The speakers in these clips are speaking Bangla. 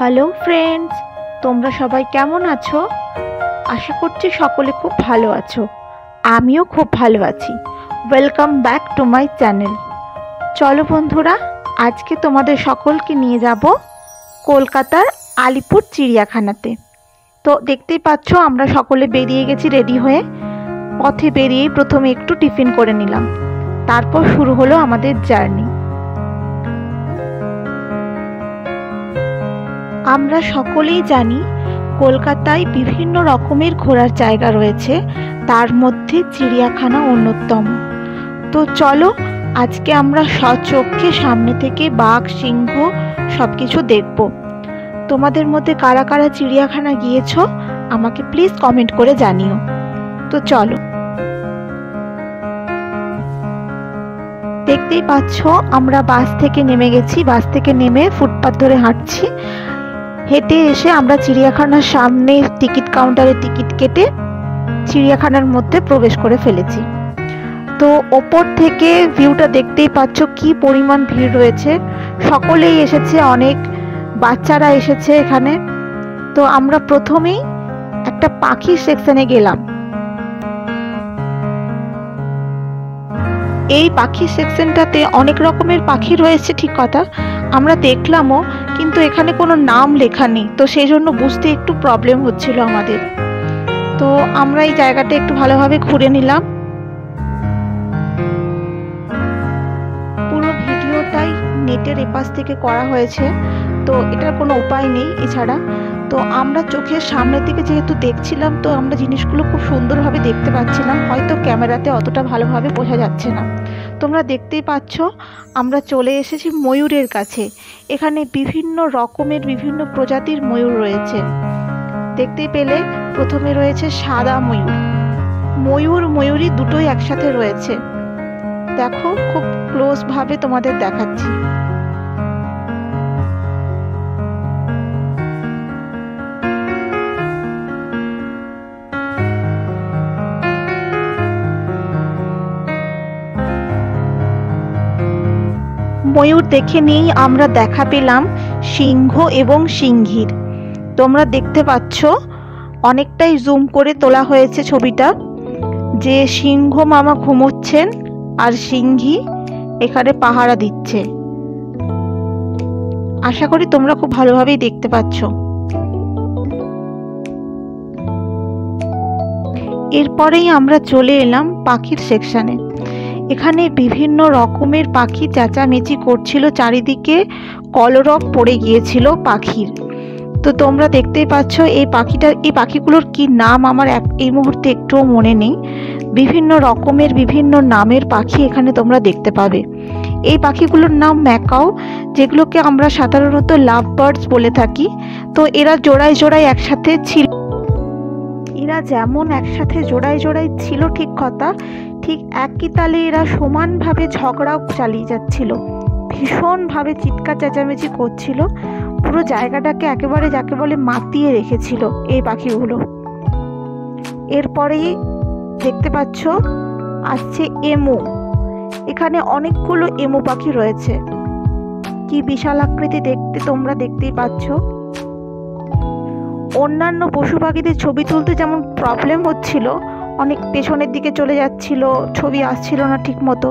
হ্যালো ফ্রেন্ডস, তোমরা সবাই কেমন আছো? আশা করছি সকলে খুব ভালো আছো। আমিও খুব ভালো আছি। Welcome back to my channel. চলো বন্ধুরা, আজকে তোমাদের সকলকে নিয়ে যাব কলকাতার আলিপুর চিড়িয়াখানাতে। তো দেখতেই পাচ্ছ আমরা সকলে বেরিয়ে গেছি রেডি হয়ে। পথে বেরিয়েই প্রথমে একটু টিফিন করে নিলাম, তারপর শুরু হলো আমাদের জার্নি। আমরা সকলেই জানি কলকাতায় বিভিন্ন রকমের ঘোরার জায়গা রয়েছে, তার মধ্যে চিড়িয়াখানা অন্যতম। তো চলো আজকে আমরা সচক্ষে সামনে থেকে বাঘ, সিংহ সবকিছু দেখব। তোমাদের মধ্যে কারা কারা চিড়িয়াখানা গিয়েছো আমাকে প্লিজ কমেন্ট করে জানিও। তো চলো, দেখতেই পাচ্ছ আমরা বাস থেকে নেমে গেছি। বাস থেকে নেমে ফুটপাথ ধরে হাঁটছি। হেঁটে এসে আমরা চিড়িয়াখানার সামনে টিকিট কাউন্টারে টিকিট কেটে চিড়িয়াখানার মধ্যে প্রবেশ করে ফেলেছি। তো ওপর থেকে ভিউটা দেখতেই পাচ্ছ কি পরিমাণ ভিড় রয়েছে। সকলেই এসেছে, অনেক বাচ্চারা এসেছে এখানে। তো আমরা প্রথমেই একটা পাখির সেকশনে গেলাম। এই পাখির সেকশনটাতে অনেক রকমের পাখি রয়েছে, ঠিক কথা, আমরা দেখলামও, কিন্তু এখানে কোনো নাম লেখা নেই, তো সেই জন্য বুঝতে একটু প্রবলেম হচ্ছিল আমাদের। তো আমরা এই জায়গাটা একটু ভালোভাবে ঘুরে নিলাম। পুরো ভিডিওটাই নেটের এপাশ থেকে করা হয়েছে, তো এটার কোনো উপায় নেই এছাড়া। তো আমরা চোখের সামনের দিকে যেহেতু দেখছিলাম, তো আমরা জিনিসগুলো খুব সুন্দরভাবে দেখতে পাচ্ছিলাম, হয়তো ক্যামেরাতে অতটা ভালোভাবে বোঝা যাচ্ছে না। তোমরা দেখতেই পাচ্ছ আমরা চলে এসেছি ময়ূরের কাছে। এখানে বিভিন্ন রকমের বিভিন্ন প্রজাতির ময়ূর রয়েছে। দেখতেই পেলে প্রথমে রয়েছে সাদা ময়ূর। ময়ূর ময়ূরী দুটোই একসাথে রয়েছে। দেখো খুব ক্লোজ ভাবে তোমাদের দেখাচ্ছি। ময়ূর দেখে নিয়েই আমরা দেখা পেলাম সিংহ এবং সিংহীর। তোমরা দেখতে পাচ্ছ অনেকটাই জুম করে তোলা হয়েছে ছবিটা, যে সিংহ মামা ঘুমোচ্ছেন আর সিংহী এখানে পাহারা দিচ্ছে। আশা করি তোমরা খুব ভালোভাবেই দেখতে পাচ্ছ। এরপরেই আমরা চলে এলাম পাখির সেকশনে। এখানে বিভিন্ন রকমের পাখি চেঁচামেচি করছিল, চারিদিকে কলরব পড়ে গিয়েছিল পাখির। তো তোমরা দেখতেই পাচ্ছ এই পাখিগুলোর কি নাম আমার এই মুহূর্তে একটুও মনে নেই। বিভিন্ন রকমের বিভিন্ন নামের পাখি এখানে তোমরা দেখতে পাবে। এই পাখিগুলোর নাম ম্যাকাও, যেগুলোকে আমরা সাধারণত লাভ বার্ডস বলে থাকি। তো এরা জোড়ায় জোড়ায় একসাথে ছিল। এরা যেমন একসাথে জোড়ায় জোড়ায় ছিল ঠিক কথা, ঠিক একই তালে এরা সমানভাবে ঝগড়াও চালিয়ে যাচ্ছিল, ভীষণভাবে চিৎকার চেঁচামেচি করছিল। পুরো জায়গাটাকে একেবারে যাকে বলে মাতিয়ে রেখেছিল এই পাখিগুলো। এরপরেই দেখতে পাচ্ছ আসছে এমু। এখানে অনেকগুলো এমু পাখি রয়েছে, কি বিশাল আকৃতি দেখতে, তোমরা দেখতেই পাচ্ছ। অন্যান্য পশু পাখিদের ছবি তুলতে যেমন প্রবলেম হচ্ছিল, অনেক পেছনের দিকে চলে যাচ্ছিল, ছবি আসছিল না ঠিক মতো,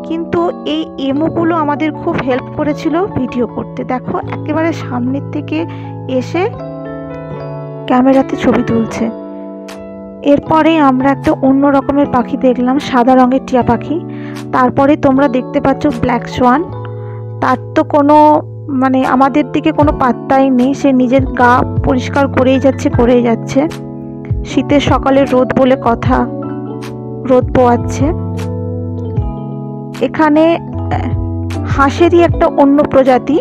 কিন্তু এই এমুগুলো আমাদের খুব হেল্প করেছিল ভিডিও করতে। দেখো একেবারে সামনের থেকে এসে ক্যামেরাতে ছবি তুলছে। এরপরে আমরা একটা অন্য রকমের পাখি দেখলাম, সাদা রঙের টিয়া পাখি। তারপরে তোমরা দেখতে পাচ্ছ ব্ল্যাক সোয়ান। তার তো কোনো আমাদের দিকে কোনো পাত্তাই নেই, সে নিজের গা পরিষ্কার করেই যাচ্ছে। শীতের সকালে রোদ বলে কথা, রোদ পোয়াচ্ছে। এখানে হাঁসেরই একটা অন্য প্রজাতি,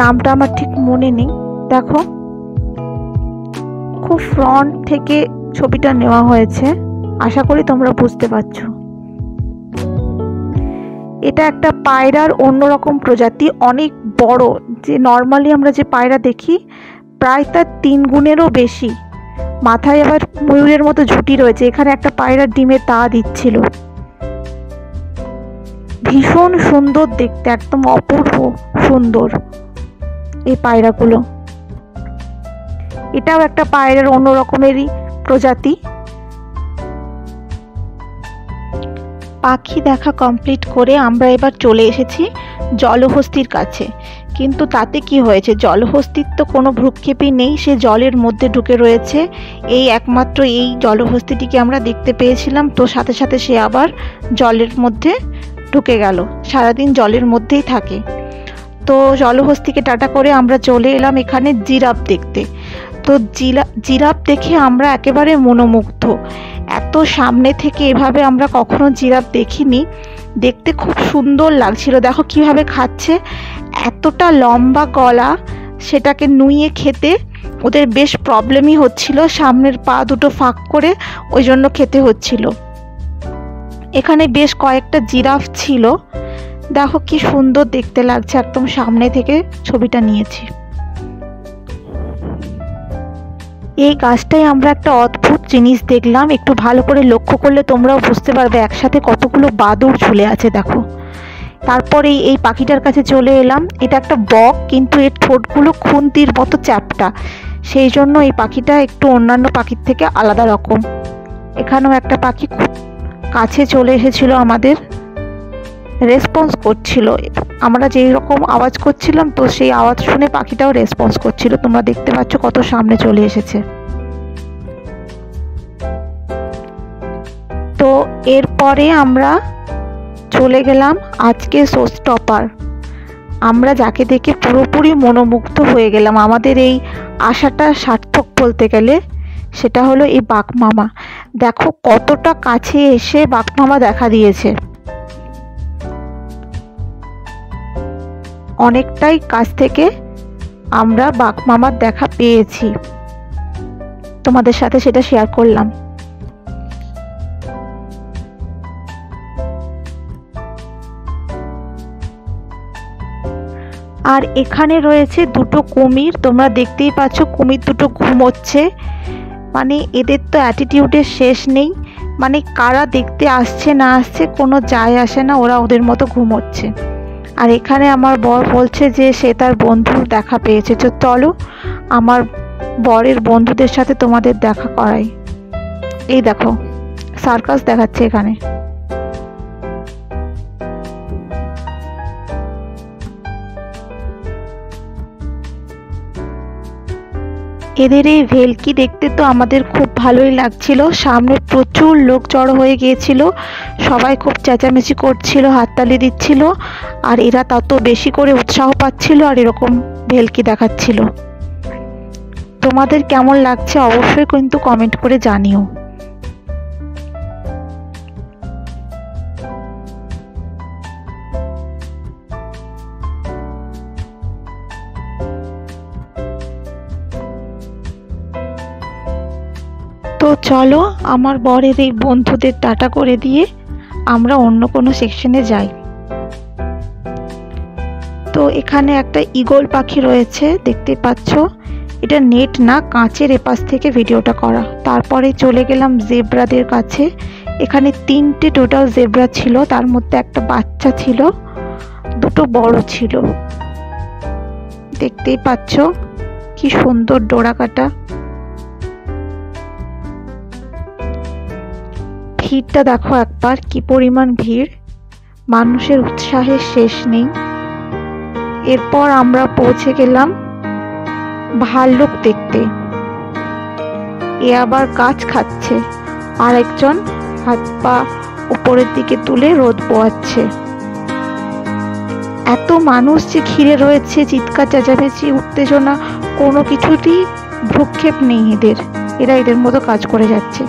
নামটা আমার ঠিক মনে নেই। দেখো খুব ফ্রন্ট থেকে ছবিটা নেওয়া হয়েছে, আশা করি তোমরা বুঝতে পারছো। এটা একটা পায়রার অন্যরকম প্রজাতি, অনেক বড়। যে নর্মালি আমরা যে পায়রা দেখি প্রায় তার 3 গুণেরও বেশি। মাথায় আবার ময়ূরের মতো ঝুঁটি রয়েছে। এখানে একটা পায়রার ডিমে তা দিচ্ছিল। ভীষণ সুন্দর দেখতে, একদম অপূর্ব সুন্দর এই পায়রাগুলো। এটাও একটা পায়রার অন্য রকমেরই প্রজাতি। পাখি দেখা কমপ্লিট করে আমরা এবার চলে এসেছি জলহস্তির কাছে। কিন্তু তাতে কি হয়েছে, জলহস্তির তো কোনো ভ্রূক্ষেপই নেই, সে জলের মধ্যে ঢুকে রয়েছে। এই একমাত্র এই জলহস্তিটিকে আমরা দেখতে পেয়েছিলাম, তো সাথে সাথে সে আবার জলের মধ্যে ঢুকে গেল, সারাদিন জলের মধ্যেই থাকে। তো জলহস্তিকে টাটা করে আমরা চলে এলাম এখানে জিরাফ দেখতে। তো জিরাফ দেখে আমরা একেবারে মনোমুগ্ধ। এত সামনে থেকে এভাবে আমরা কখনো জিরাফ দেখিনি, দেখতে খুব সুন্দর লাগছিল। দেখো কিভাবে খাচ্ছে, এতটা লম্বা গলা, সেটাকে নুইয়ে খেতে ওদের বেশ প্রবলেমই হচ্ছিল, সামনের পা দুটো ফাঁক করে ওই জন্য খেতে হচ্ছিল। এখানে বেশ কয়েকটা জিরাফ ছিল, দেখো কি সুন্দর দেখতে লাগছে, একদম সামনে থেকে ছবিটা নিয়েছি। এই গাছটায় আমরা একটা অদ্ভুত জিনিস দেখলাম, একটু ভালো করে লক্ষ্য করলে তোমরাও বুঝতে পারবে, একসাথে কতগুলো বাদুড় ঝুলে আছে দেখো। তারপরে এই পাখিটার কাছে চলে এলাম। এটা একটা বক, কিন্তু এর ঠোঁটগুলো খুন্তির মতো চ্যাপ্টা, সেই জন্য এই পাখিটা একটু অন্যান্য পাখির থেকে আলাদা রকম। এখানেও একটা পাখি খুব কাছে চলে এসেছিল, আমাদের রেসপন্স করছিল, আমরা যেই রকম আওয়াজ করছিলাম তো সেই আওয়াজ শুনে পাখিটাও রেসপন্স করছিল। তোমরা দেখতে পাচ্ছ কত সামনে চলে এসেছে। তো এরপরে আমরা চলে গেলাম আজকে শো স্টপার। আমরা যাকে দেখে পুরোপুরি মনোমুগ্ধ হয়ে গেলাম, আমাদের এই আশাটা সার্থক বলতে গেলে, সেটা হলো এই বাঘমামা। দেখো কতটা কাছে এসে বাঘমামা দেখা দিয়েছে, অনেকটাই কাছ থেকে আমরা বাঘমামার দেখা পেয়েছি, তোমাদের সাথে সেটা শেয়ার করলাম। আর এখানে রয়েছে দুটো কুমির, তোমরা দেখতেই পাচ্ছ কুমির দুটো ঘুমোচ্ছে। মানে এদের তো অ্যাটিটিউডের শেষ নেই, মানে কারা দেখতে আসছে না আসছে কোনো যায় আসে না, ওরা ওদের মতো ঘুমোচ্ছে। আর এখানে আমার বর বলছে যে সে তার বন্ধুর দেখা পেয়েছে, তো চলো আমার বরের বন্ধুদের সাথে তোমাদের দেখা করাই। এই দেখো সার্কাস দেখাচ্ছে এখানে। এদের এই ভেলকি দেখতে তো আমাদের খুব ভালোই লাগছিল, সামনে প্রচুর লোক জড়ো হয়ে গিয়েছিল, সবাই খুব চেঁচামেচি করছিল, হাততালি দিচ্ছিল, আর এরা তত বেশি করে উৎসাহ পাচ্ছিল আর এরকম ভেলকি দেখাচ্ছিল। তোমাদের কেমন লাগছে অবশ্যই কিন্তু কমেন্ট করে জানিও। তো চলো আমার বরের এই বন্ধুদের টাটা করে দিয়ে আমরা অন্য কোনো সেকশনে যাই। তো এখানে একটা ঈগল পাখি রয়েছে, দেখতে পাচ্ছ, এটা নেট না কাঁচের এপাশ থেকে ভিডিওটা করা। তারপরে চলে গেলাম জেব্রাদের কাছে। এখানে তিনটে টোটাল জেব্রা ছিল, তার মধ্যে একটা বাচ্চা ছিল, দুটো বড় ছিল, দেখতেই পাচ্ছ কি সুন্দর ডোরা কাটা। ভিড়টা দেখো একবার, কি পরিমাণ ভিড়, মানুষের উৎসাহের শেষ নেই। এরপর আমরা পৌঁছে গেলাম ভাল্লুক দেখতে। এ আবার গাছ খাচ্ছে, আর একজন হাত পা উপরের দিকে তুলে রোদ পোয়াচ্ছে। এত মানুষ যে ঘিরে রয়েছে, চিৎকার চেঁচামেচি উত্তেজনা কোনো কিছুরই ভ্রুক্ষেপ নেই এদের, এরা এদের মতো কাজ করে যাচ্ছে।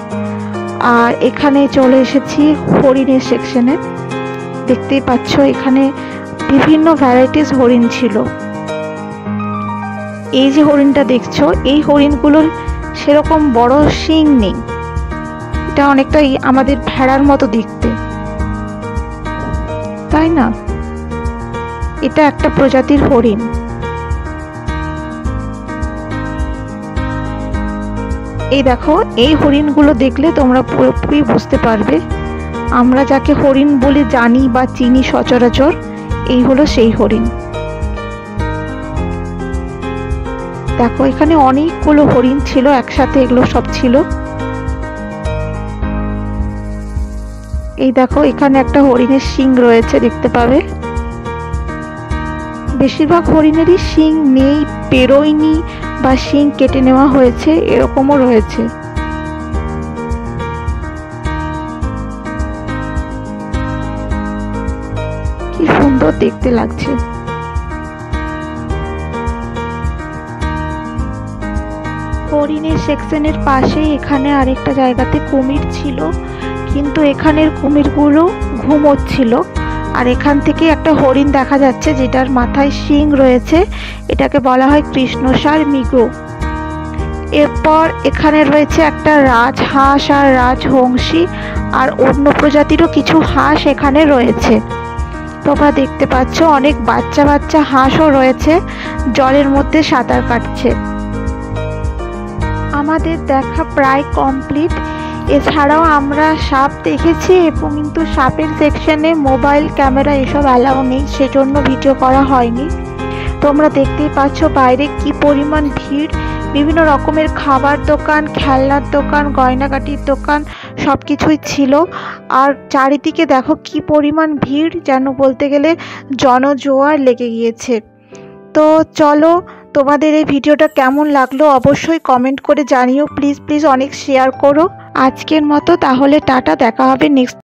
আর এখানে চলে এসেছি হরিণের সেকশনে। দেখতেই পাচ্ছ এখানে বিভিন্ন ভ্যারাইটিস হরিণ ছিল। এই যে হরিণটা দেখছো, এই হরিণগুলোর সেরকম বড় শিং নেই, এটা অনেকটাই আমাদের ভেড়ার মতো দেখতে, তাই না? এটা একটা প্রজাতির হরিণ। এই দেখো, এই হরিণগুলো দেখলে তোমরা পুরোপুরি বুঝতে পারবে আমরা যাকে হরিণ বলে জানি বা চিনি সচরাচর, এই হলো সেই হরিণ। দেখো এখানে অনেকগুলো হরিণ ছিল একসাথে, এগুলো সব ছিল। এই দেখো এখানে একটা হরিণের শিং রয়েছে, দেখতে পাবে। বেশিরভাগ হরিণেরই শিং নেই, বেরোয়নি বা শিং কেটে নেওয়া হয়েছে, এরকমও রয়েছে। কি সুন্দর দেখতে লাগছে। হরিণের সেকশনের পাশেই এখানে আরেকটা জায়গাতে কুমির ছিল, কিন্তু এখানের কুমিরগুলো ঘুমোচ্ছিল। আর এখান থেকে একটা হরিণ দেখা যাচ্ছে যেটার মাথায় শিং রয়েছে, এটাকে বলা হয় কৃষ্ণসার মৃগ। এরপর এখানে রয়েছে একটা রাজহাঁস আর রাজহংসী, আর অন্য প্রজাতিরও কিছু হাঁস এখানে রয়েছে। তোমরা দেখতে পাচ্ছ অনেক বাচ্চা বাচ্চা হাঁসও রয়েছে, জলের মধ্যে সাঁতার কাটছে। আমাদের দেখা প্রায় কমপ্লিট। এছাড়াও আমরা সাপ দেখেছি, এবং কিন্তু সাপের সেকশনে মোবাইল ক্যামেরা এসব অ্যালাউ নেই, সেজন্য ভিডিও করা হয়নি। তোমরা দেখতেই পাচ্ছ বাইরে কি পরিমাণ ভিড়। বিভিন্ন রকমের খাবার দোকান, খেলনার দোকান, গয়নাগাটির দোকান সব কিছুই ছিল। আর চারিদিকে দেখো কি পরিমাণ ভিড়, যেন বলতে গেলে জনজোয়ার লেগে গিয়েছে। তো চলো, তোমাদের এই ভিডিওটা কেমন লাগলো অবশ্যই কমেন্ট করে জানিও, প্লিজ প্লিজ অনেক শেয়ার করো। আজকের মতো তাহলে টাটা, দেখা হবে নেক্সট